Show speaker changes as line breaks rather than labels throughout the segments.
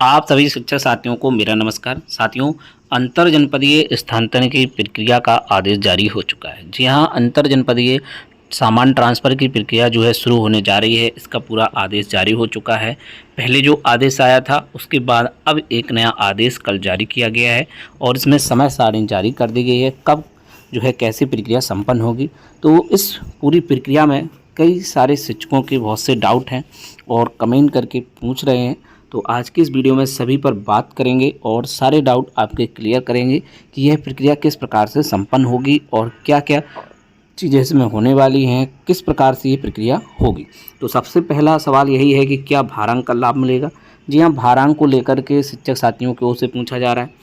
आप सभी शिक्षक साथियों को मेरा नमस्कार। साथियों, अंतर जनपदीय स्थानांतरण की प्रक्रिया का आदेश जारी हो चुका है। जी हाँ, अंतर जनपदीय सामान ट्रांसफ़र की प्रक्रिया जो है शुरू होने जा रही है। इसका पूरा आदेश जारी हो चुका है। पहले जो आदेश आया था उसके बाद अब एक नया आदेश कल जारी किया गया है और इसमें समय सारणी जारी कर दी गई है, कब जो है कैसी प्रक्रिया संपन्न होगी। तो इस पूरी प्रक्रिया में कई सारे शिक्षकों के बहुत से डाउट हैं और कमेंट करके पूछ रहे हैं। तो आज की इस वीडियो में सभी पर बात करेंगे और सारे डाउट आपके क्लियर करेंगे कि यह प्रक्रिया किस प्रकार से संपन्न होगी और क्या क्या चीज़ें इसमें होने वाली हैं, किस प्रकार से ये प्रक्रिया होगी। तो सबसे पहला सवाल यही है कि क्या भारांक का लाभ मिलेगा। जी हाँ, भारांक को लेकर के शिक्षक साथियों की ओर से पूछा जा रहा है।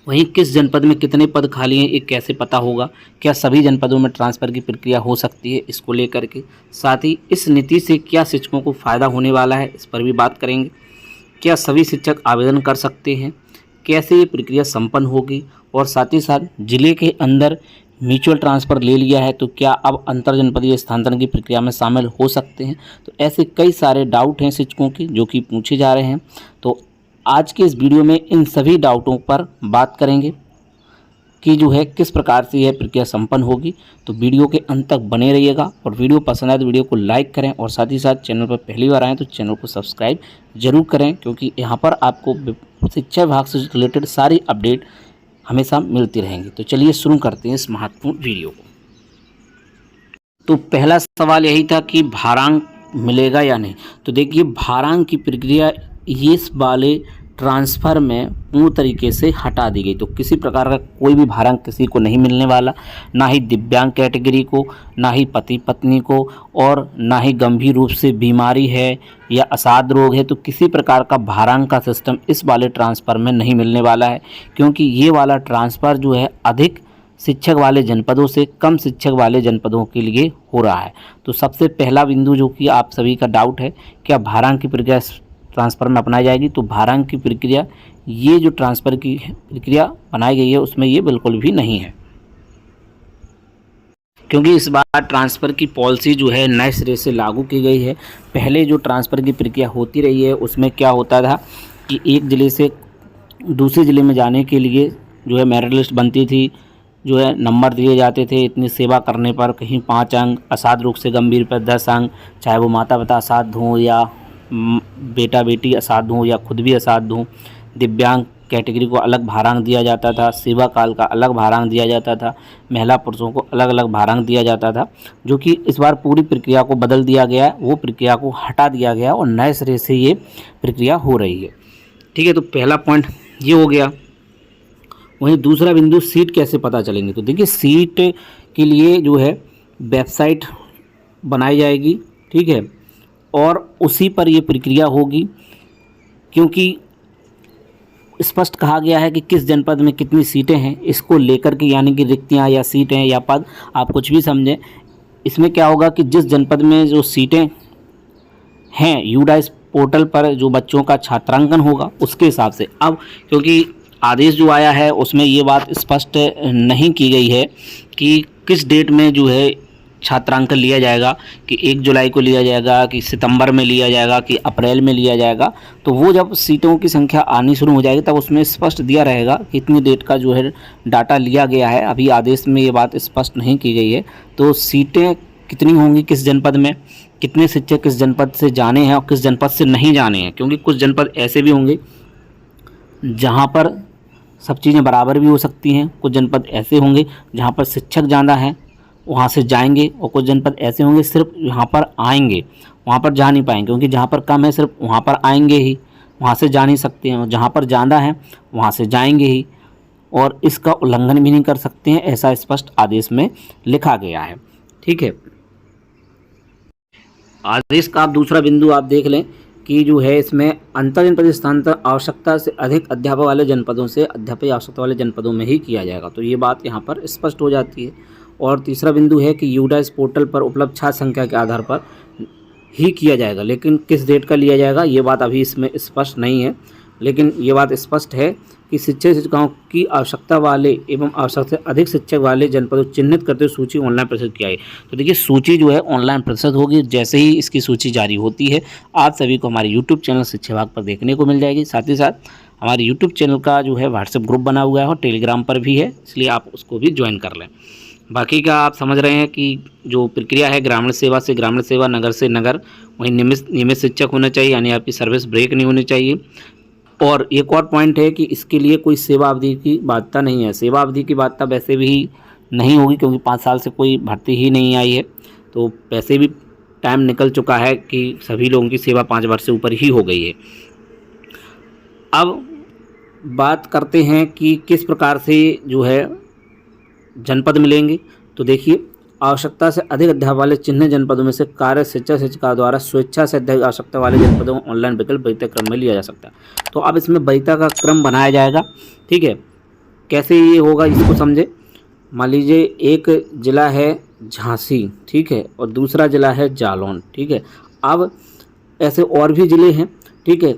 वहीं किस जनपद में कितने पद खाली हैं, ये कैसे पता होगा। क्या सभी जनपदों में ट्रांसफ़र की प्रक्रिया हो सकती है, इसको लेकर के। साथ ही इस नीति से क्या शिक्षकों को फ़ायदा होने वाला है, इस पर भी बात करेंगे। क्या सभी शिक्षक आवेदन कर सकते हैं, कैसे ये प्रक्रिया संपन्न होगी। और साथ ही साथ जिले के अंदर म्यूचुअल ट्रांसफ़र ले लिया है तो क्या अब अंतर जनपदीय स्थानांतरण की प्रक्रिया में शामिल हो सकते हैं। तो ऐसे कई सारे डाउट हैं शिक्षकों की जो कि पूछे जा रहे हैं। तो आज के इस वीडियो में इन सभी डाउटों पर बात करेंगे कि जो है किस प्रकार से यह प्रक्रिया संपन्न होगी। तो वीडियो के अंत तक बने रहिएगा और वीडियो पसंद आए तो वीडियो को लाइक करें और साथ ही साथ चैनल पर पहली बार आएँ तो चैनल को सब्सक्राइब जरूर करें, क्योंकि यहाँ पर आपको शिक्षा विभाग से रिलेटेड सारी अपडेट हमेशा मिलती रहेंगी। तो चलिए शुरू करते हैं इस महत्वपूर्ण वीडियो को। तो पहला सवाल यही था कि भारांक मिलेगा या नहीं। तो देखिए, भारांक की प्रक्रिया इस वाले ट्रांसफ़र में पूर्ण तरीके से हटा दी गई। तो किसी प्रकार का कोई भी भारांक किसी को नहीं मिलने वाला, ना ही दिव्यांग कैटेगरी को, ना ही पति पत्नी को, और ना ही गंभीर रूप से बीमारी है या असाध रोग है। तो किसी प्रकार का भारांक का सिस्टम इस वाले ट्रांसफ़र में नहीं मिलने वाला है, क्योंकि ये वाला ट्रांसफ़र जो है अधिक शिक्षक वाले जनपदों से कम शिक्षक वाले जनपदों के लिए हो रहा है। तो सबसे पहला बिंदु जो कि आप सभी का डाउट है, क्या भारांक की प्रक्रिया ट्रांसफ़र में अपनाई जाएगी। तो भारांक की प्रक्रिया, ये जो ट्रांसफ़र की प्रक्रिया बनाई गई है उसमें ये बिल्कुल भी नहीं है, क्योंकि इस बार ट्रांसफ़र की पॉलिसी जो है नए सिरे से लागू की गई है। पहले जो ट्रांसफ़र की प्रक्रिया होती रही है उसमें क्या होता था कि एक ज़िले से दूसरे ज़िले में जाने के लिए जो है मेरिट लिस्ट बनती थी, जो है नंबर दिए जाते थे। इतनी सेवा करने पर कहीं 5 अंक, असाध रोग से गंभीर पर 10 अंक, चाहे वो माता पिता असाध हों या बेटा बेटी असाध हों या खुद भी असाध हों। दिव्यांग कैटेगरी को अलग भारांक दिया जाता था, सेवा काल का अलग भारांक दिया जाता था, महिला पुरुषों को अलग अलग भारांक दिया जाता था, जो कि इस बार पूरी प्रक्रिया को बदल दिया गया है। वो प्रक्रिया को हटा दिया गया और नए सिरे से ये प्रक्रिया हो रही है। ठीक है, तो पहला पॉइंट ये हो गया। वहीं दूसरा बिंदु, सीट कैसे पता चलेंगे। तो देखिए, सीट के लिए जो है वेबसाइट बनाई जाएगी, ठीक है, और उसी पर ये प्रक्रिया होगी, क्योंकि स्पष्ट कहा गया है कि किस जनपद में कितनी सीटें हैं, इसको लेकर के, यानी कि रिक्तियां या सीटें या पद, आप कुछ भी समझें। इसमें क्या होगा कि जिस जनपद में जो सीटें हैं, यूडाइस पोर्टल पर जो बच्चों का छात्रांकन होगा उसके हिसाब से। अब क्योंकि आदेश जो आया है उसमें ये बात स्पष्ट नहीं की गई है कि किस डेट में जो है छात्रांकन लिया जाएगा, कि 1 जुलाई को लिया जाएगा, कि सितंबर में लिया जाएगा, कि अप्रैल में लिया जाएगा। तो वो जब सीटों की संख्या आनी शुरू हो जाएगी तब उसमें स्पष्ट दिया रहेगा कि इतनी डेट का जो है डाटा लिया गया है। अभी आदेश में ये बात स्पष्ट नहीं की गई है। तो सीटें कितनी होंगी, किस जनपद में, कितने शिक्षक किस जनपद से जाने हैं और किस जनपद से नहीं जाने हैं, क्योंकि कुछ जनपद ऐसे भी होंगे जहाँ पर सब चीज़ें बराबर भी हो सकती हैं। कुछ जनपद ऐसे होंगे जहाँ पर शिक्षक ज़्यादा हैं, वहाँ से जाएंगे, और कुछ जनपद ऐसे होंगे सिर्फ यहाँ पर आएंगे, वहाँ पर जा नहीं पाएंगे, क्योंकि जहाँ पर कम है सिर्फ वहाँ पर आएंगे ही, वहाँ से जा नहीं सकते हैं। और जहाँ पर ज़्यादा है वहाँ से जाएंगे ही, और इसका उल्लंघन भी नहीं कर सकते हैं, ऐसा स्पष्ट आदेश में लिखा गया है। ठीक है, आदेश का आप दूसरा बिंदु आप देख लें कि जो है इसमें अंतर जनपदीय स्थानांतरण आवश्यकता से अधिक अध्यापक वाले जनपदों से अध्यापक आवश्यकता वाले जनपदों में ही किया जाएगा। तो ये बात यहाँ पर स्पष्ट हो जाती है। और तीसरा बिंदु है कि यूडाइस पोर्टल पर उपलब्ध छात्र संख्या के आधार पर ही किया जाएगा, लेकिन किस डेट का लिया जाएगा ये बात अभी इसमें स्पष्ट नहीं है। लेकिन ये बात स्पष्ट है कि शिक्षक शिक्षिकाओं की आवश्यकता वाले एवं आवश्यकता से अधिक शिक्षक वाले जनपदों चिन्हित करते हुए सूची ऑनलाइन प्रदर्शित किया है। तो देखिए सूची जो है ऑनलाइन प्रदर्शित होगी। जैसे ही इसकी सूची जारी होती है आप सभी को हमारे यूट्यूब चैनल शिक्षा विभाग पर देखने को मिल जाएगी। साथ ही साथ हमारे यूट्यूब चैनल का जो है व्हाट्सएप ग्रुप बना हुआ है और टेलीग्राम पर भी है, इसलिए आप उसको भी ज्वाइन कर लें। बाकी का आप समझ रहे हैं कि जो प्रक्रिया है ग्रामीण सेवा से ग्रामीण सेवा, नगर से नगर, वहीं नियमित शिक्षक होना चाहिए, यानी आपकी सर्विस ब्रेक नहीं होनी चाहिए। और एक और पॉइंट है कि इसके लिए कोई सेवा अवधि की बाध्यता नहीं है। सेवा अवधि की बाध्यता वैसे भी नहीं होगी क्योंकि 5 साल से कोई भर्ती ही नहीं आई है, तो वैसे भी टाइम निकल चुका है कि सभी लोगों की सेवा 5 वर्ष से ऊपर ही हो गई है। अब बात करते हैं कि किस प्रकार से जो है जनपद मिलेंगे। तो देखिए आवश्यकता से अधिक अध्यापक वाले चिन्हित जनपदों में से कार्य शिक्षक शिक्षिका द्वारा स्वेच्छा से अधिक आवश्यकता वाले जनपदों को ऑनलाइन विकल्प वरीयता क्रम में लिया जा सकता है। तो अब इसमें वरीयता का क्रम बनाया जाएगा। ठीक है, कैसे ये होगा इसको समझे। मान लीजिए एक ज़िला है झांसी, ठीक है, और दूसरा ज़िला है जालौन, ठीक है। अब ऐसे और भी ज़िले हैं, ठीक है।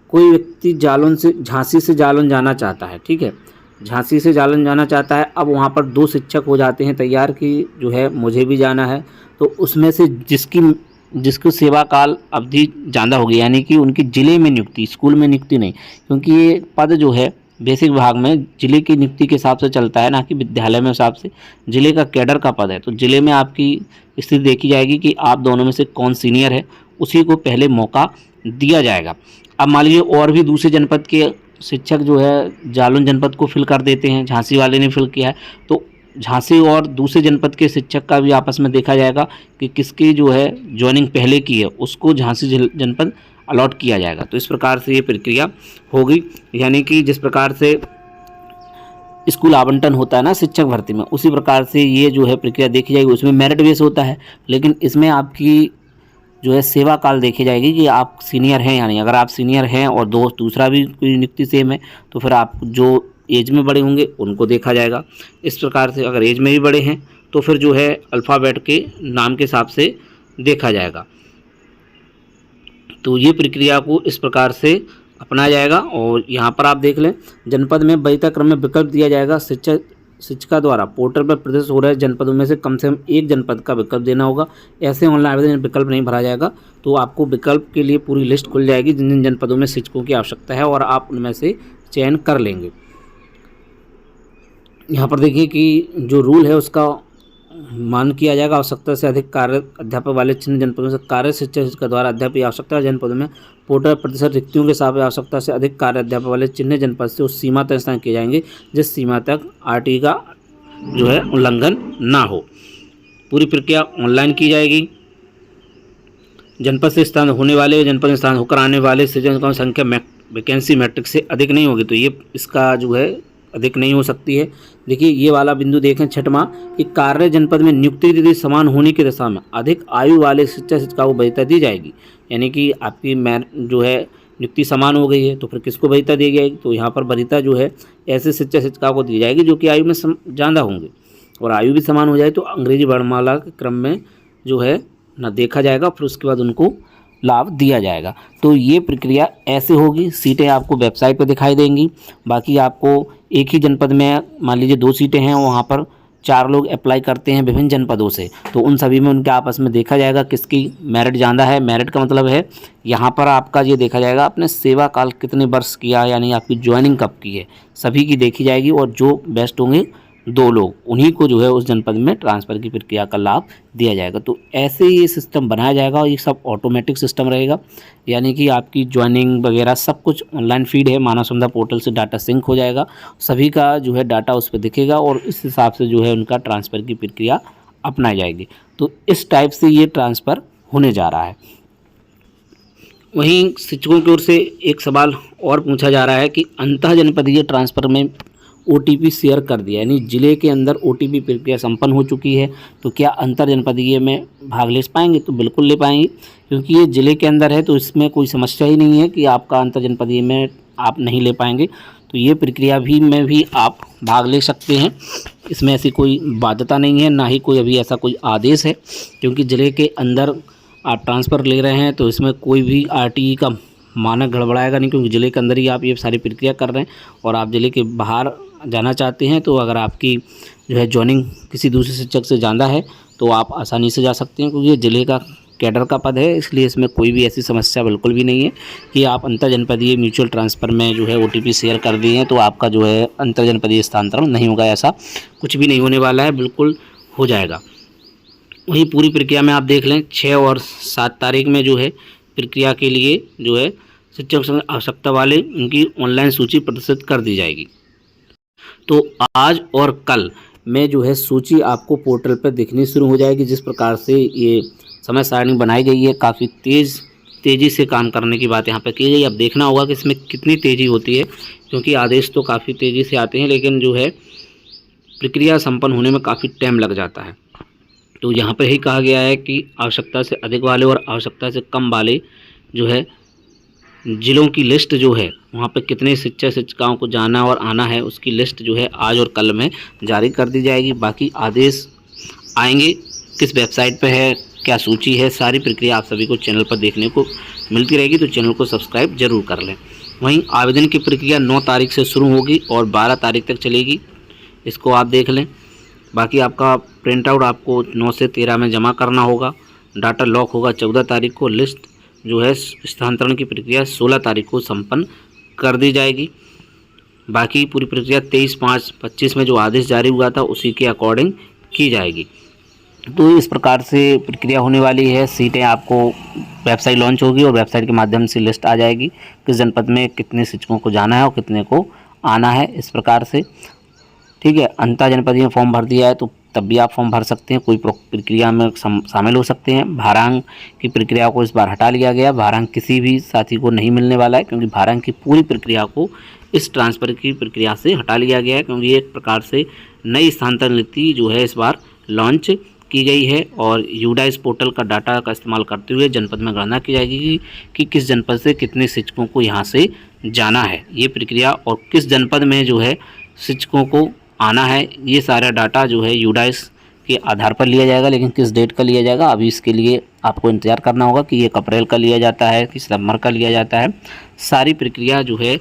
कोई व्यक्ति झांसी से जालौन जाना चाहता है, ठीक है, झांसी से जालौन जाना चाहता है। अब वहाँ पर 2 शिक्षक हो जाते हैं तैयार कि जो है मुझे भी जाना है, तो उसमें से जिसकी सेवा काल अवधि ज़्यादा होगी, यानी कि उनकी ज़िले में नियुक्ति, स्कूल में नियुक्ति नहीं, क्योंकि ये पद जो है बेसिक विभाग में ज़िले की नियुक्ति के हिसाब से चलता है, ना कि विद्यालय में हिसाब से। ज़िले का कैडर का पद है, तो ज़िले में आपकी स्थिति देखी जाएगी कि आप दोनों में से कौन सीनियर है, उसी को पहले मौका दिया जाएगा। अब मान लीजिए और भी दूसरे जनपद के शिक्षक जो है जालौन जनपद को फिल कर देते हैं, झांसी वाले ने फिल किया है, तो झांसी और दूसरे जनपद के शिक्षक का भी आपस में देखा जाएगा कि किसकी जो है ज्वाइनिंग पहले की है, उसको झांसी जनपद अलॉट किया जाएगा। तो इस प्रकार से ये प्रक्रिया होगी, यानी कि जिस प्रकार से स्कूल आवंटन होता है ना शिक्षक भर्ती में, उसी प्रकार से ये जो है प्रक्रिया देखी जाएगी। उसमें मेरिट बेस होता है, लेकिन इसमें आपकी जो है सेवा काल देखी जाएगी कि आप सीनियर हैं या नहीं। अगर आप सीनियर हैं और दूसरा भी कोई नियुक्ति सेम है, तो फिर आप जो एज में बड़े होंगे उनको देखा जाएगा। इस प्रकार से अगर एज में भी बड़े हैं तो फिर जो है अल्फ़ाबेट के नाम के हिसाब से देखा जाएगा। तो ये प्रक्रिया को इस प्रकार से अपनाया जाएगा। और यहाँ पर आप देख लें, जनपद में वरीयता क्रम में विकल्प दिया जाएगा। शिक्षिका द्वारा पोर्टल पर प्रदर्शित हो रहे जनपदों में से कम एक जनपद का विकल्प देना होगा। ऐसे ऑनलाइन आवेदन विकल्प नहीं भरा जाएगा, तो आपको विकल्प के लिए पूरी लिस्ट खुल जाएगी जिन जिन जनपदों में शिक्षकों की आवश्यकता है, और आप उनमें से चयन कर लेंगे। यहाँ पर देखिए कि जो रूल है उसका मान किया जाएगा। आवश्यकता से अधिक कार्य अध्यापक वाले चिन्ह जनपदों से कार्य शिक्षक शिक्षिका द्वारा अध्यापक की आवश्यकता जनपदों में पोर्टल प्रतिशत रिक्तियों के साथ आवश्यकता से अधिक कार्य अध्यापक वाले चिन्ह जनपद से उस सीमा तक स्थान किए जाएंगे जिस सीमा तक आरटी का जो है उल्लंघन ना हो। पूरी प्रक्रिया ऑनलाइन की जाएगी। जनपद से स्थान होने वाले, जनपद में स्थान होकर आने वाले शिक्षकों की संख्या वैकेंसी मैट्रिक्स से अधिक नहीं होगी, तो ये इसका जो है अधिक नहीं हो सकती है। देखिए ये वाला बिंदु देखें छठवां कि कार्य जनपद में नियुक्ति तिथि समान होने की दशा में अधिक आयु वाले शिक्षक शिक्षिका को वरीयता दी जाएगी। यानी कि आपकी जो है नियुक्ति समान हो गई है, तो फिर किसको वरीयता दी जाएगी, तो यहाँ पर वरीयता जो है ऐसे शिक्षक शिक्षिका को दी जाएगी जो कि आयु में ज़्यादा होंगे। और आयु भी समान हो जाए तो अंग्रेजी वर्णमाला के क्रम में जो है ना देखा जाएगा, फिर उसके बाद उनको लाभ दिया जाएगा। तो ये प्रक्रिया ऐसे होगी। सीटें आपको वेबसाइट पर दिखाई देंगी। बाकी आपको एक ही जनपद में मान लीजिए 2 सीटें हैं, वहाँ पर 4 लोग अप्लाई करते हैं विभिन्न जनपदों से, तो उन सभी में उनके आपस में देखा जाएगा किसकी मेरिट ज़्यादा है। मेरिट का मतलब है यहाँ पर आपका ये देखा जाएगा आपने सेवा काल कितने वर्ष किया, यानी आपकी ज्वाइनिंग कब की है, सभी की देखी जाएगी। और जो बेस्ट होंगे 2 लोग, उन्हीं को जो है उस जनपद में ट्रांसफ़र की प्रक्रिया का लाभ दिया जाएगा। तो ऐसे ये सिस्टम बनाया जाएगा और ये सब ऑटोमेटिक सिस्टम रहेगा, यानी कि आपकी ज्वाइनिंग वगैरह सब कुछ ऑनलाइन फीड है। मानव संसाधन पोर्टल से डाटा सिंक हो जाएगा, सभी का जो है डाटा उस पर दिखेगा और इस हिसाब से जो है उनका ट्रांसफ़र की प्रक्रिया अपनाई जाएगी। तो इस टाइप से ये ट्रांसफ़र होने जा रहा है। वहीं शिक्षकों की ओर से एक सवाल और पूछा जा रहा है कि अंतः जनपदीय ट्रांसफ़र में OTP शेयर कर दिया, यानी ज़िले के अंदर OTP प्रक्रिया संपन्न हो चुकी है, तो क्या अंतर जनपदीय में भाग ले पाएंगे, तो बिल्कुल ले पाएंगे, क्योंकि ये ज़िले के अंदर है तो इसमें कोई समस्या ही नहीं है कि आपका अंतर जनपदीय में आप नहीं ले पाएंगे। तो ये प्रक्रिया में भी आप भाग ले सकते हैं, इसमें ऐसी कोई बाध्यता नहीं है, ना ही कोई अभी ऐसा कोई आदेश है, क्योंकि ज़िले के अंदर आप ट्रांसफ़र ले रहे हैं तो इसमें कोई भी RTE का मानक गड़बड़ाएगा नहीं, क्योंकि ज़िले के अंदर ही आप ये सारी प्रक्रिया कर रहे हैं और आप ज़िले के बाहर जाना चाहते हैं। तो अगर आपकी जो है जॉइनिंग किसी दूसरे शिक्षक से ज़्यादा है तो आप आसानी से जा सकते हैं, क्योंकि ये ज़िले का कैडर का पद है, इसलिए इसमें कोई भी ऐसी समस्या बिल्कुल भी नहीं है कि आप अंतर जनपदीय म्यूचुअल ट्रांसफ़र में जो है OTP शेयर कर दिए हैं तो आपका जो है अंतर जनपदीय स्थानांतरण नहीं होगा। ऐसा कुछ भी नहीं होने वाला है, बिल्कुल हो जाएगा। वहीं पूरी प्रक्रिया में आप देख लें 6 और 7 तारीख में जो है प्रक्रिया के लिए जो है शिक्षक संघ आवश्यकता वाले उनकी ऑनलाइन सूची प्रदर्शित कर दी जाएगी। तो आज और कल में जो है सूची आपको पोर्टल पर दिखनी शुरू हो जाएगी। जिस प्रकार से ये समय सारणी बनाई गई है, काफ़ी तेज़ी से काम करने की बात यहाँ पे की गई। अब देखना होगा कि इसमें कितनी तेज़ी होती है, क्योंकि आदेश तो काफ़ी तेज़ी से आते हैं लेकिन जो है प्रक्रिया संपन्न होने में काफ़ी टाइम लग जाता है। तो यहाँ पे ही कहा गया है कि आवश्यकता से अधिक वाले और आवश्यकता से कम वाले जो है ज़िलों की लिस्ट जो है वहाँ पे कितने शिक्षक शिक्षिकाओं को जाना और आना है उसकी लिस्ट जो है आज और कल में जारी कर दी जाएगी। बाकी आदेश आएंगे किस वेबसाइट पे है, क्या सूची है, सारी प्रक्रिया आप सभी को चैनल पर देखने को मिलती रहेगी, तो चैनल को सब्सक्राइब जरूर कर लें। वहीं आवेदन की प्रक्रिया 9 तारीख से शुरू होगी और 12 तारीख तक चलेगी, इसको आप देख लें। बाकी आपका प्रिंट आउट आपको 9 से 13 में जमा करना होगा। डाटा लॉक होगा 14 तारीख को। लिस्ट जो है स्थानांतरण की प्रक्रिया 16 तारीख को संपन्न कर दी जाएगी। बाकी पूरी प्रक्रिया 23/5/25 में जो आदेश जारी हुआ था उसी के अकॉर्डिंग की जाएगी। तो इस प्रकार से प्रक्रिया होने वाली है। सीटें आपको वेबसाइट लॉन्च होगी और वेबसाइट के माध्यम से लिस्ट आ जाएगी किस जनपद में कितने शिक्षकों को जाना है और कितने को आना है, इस प्रकार से। ठीक है, अंतर जनपदीय में फॉर्म भर दिया है तो तब भी आप फॉर्म भर सकते हैं, कोई प्रक्रिया में शामिल हो सकते हैं। भारांक की प्रक्रिया को इस बार हटा लिया गया। भारांक किसी भी साथी को नहीं मिलने वाला है, क्योंकि भारांक की पूरी प्रक्रिया को इस ट्रांसफ़र की प्रक्रिया से हटा लिया गया है, क्योंकि एक प्रकार से नई स्थानांतरण नीति जो है इस बार लॉन्च की गई है और यूडाइस पोर्टल का डाटा का इस्तेमाल करते हुए जनपद में गणना की जाएगी कि किस जनपद से कितने शिक्षकों को यहाँ से जाना है, ये प्रक्रिया, और किस जनपद में जो है शिक्षकों को आना है, ये सारा डाटा जो है यूडाइस के आधार पर लिया जाएगा। लेकिन किस डेट का लिया जाएगा अभी इसके लिए आपको इंतज़ार करना होगा कि ये अप्रैल का लिया जाता है कि सितंबर का लिया जाता है। सारी प्रक्रिया जो है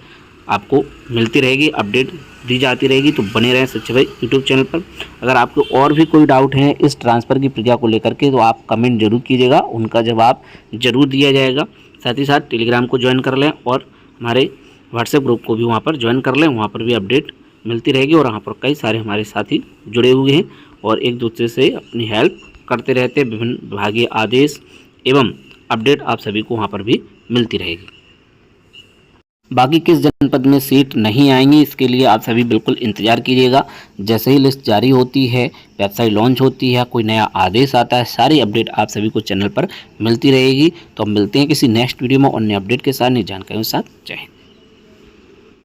आपको मिलती रहेगी, अपडेट दी जाती रहेगी। तो बने रहें शिक्षा भाई यूट्यूब चैनल पर। अगर आपको और भी कोई डाउट है इस ट्रांसफ़र की प्रक्रिया को लेकर के तो आप कमेंट जरूर कीजिएगा, उनका जवाब जरूर दिया जाएगा। साथ ही साथ टेलीग्राम को ज्वाइन कर लें और हमारे व्हाट्सएप ग्रुप को भी वहाँ पर ज्वाइन कर लें, वहाँ पर भी अपडेट मिलती रहेगी। और वहाँ पर कई सारे हमारे साथी जुड़े हुए हैं और एक दूसरे से अपनी हेल्प करते रहते हैं। विभिन्न विभागीय आदेश एवं अपडेट आप सभी को वहाँ पर भी मिलती रहेगी। बाकी किस जनपद में सीट नहीं आएंगी इसके लिए आप सभी बिल्कुल इंतज़ार कीजिएगा। जैसे ही लिस्ट जारी होती है, वेबसाइट लॉन्च होती है, कोई नया आदेश आता है, सारी अपडेट आप सभी को चैनल पर मिलती रहेगी। तो हम मिलते हैं किसी नेक्स्ट वीडियो में और नए अपडेट के साथ, नई जानकारियों के साथ। जय हिंद।